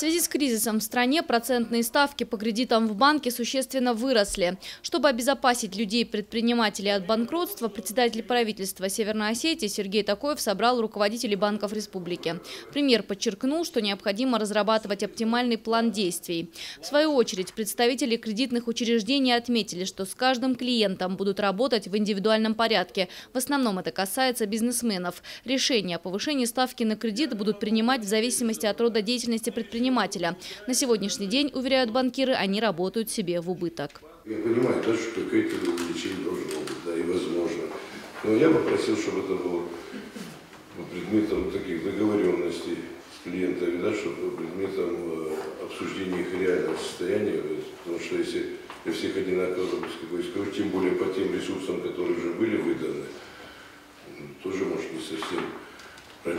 связи с кризисом в стране процентные ставки по кредитам в банке существенно выросли. Чтобы обезопасить людей и предпринимателей от банкротства, председатель правительства Северной Осетии Сергей Токоев собрал руководителей банков республики. Премьер подчеркнул, что необходимо разрабатывать оптимальный план действий. В свою очередь, представители кредитных учреждений отметили, что с каждым клиентом будут работать в индивидуальном порядке. В основном это касается бизнесменов. Решения о повышении ставки на кредит будут принимать в зависимости от рода деятельности предпринимателя. На сегодняшний день, уверяют банкиры, они работают себе в убыток. Я понимаю, да, что какое-то увеличение должно быть, да, и возможно. Но я попросил, чтобы это было предметом таких договоренностей с клиентами, да, чтобы предметом обсуждения их реального состояния. Потому что если для всех одинаково, тем более по тем ресурсам, которые уже были выданы, тоже может не совсем. По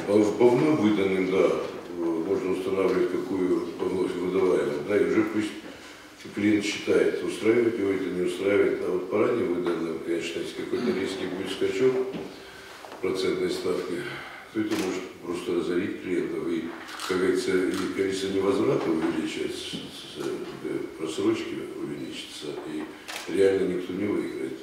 вновь выданным, да, можно устанавливать, какую вновь выдаваемую, да, и уже пусть клиент считает, устраивает его это, не устраивает. А вот по ранее выданным, конечно, если какой-то резкий будет скачок процентной ставки, то это может просто разорить клиентов. И, как говорится, невозврат увеличивается, просрочки увеличится, и реально никто не выиграет.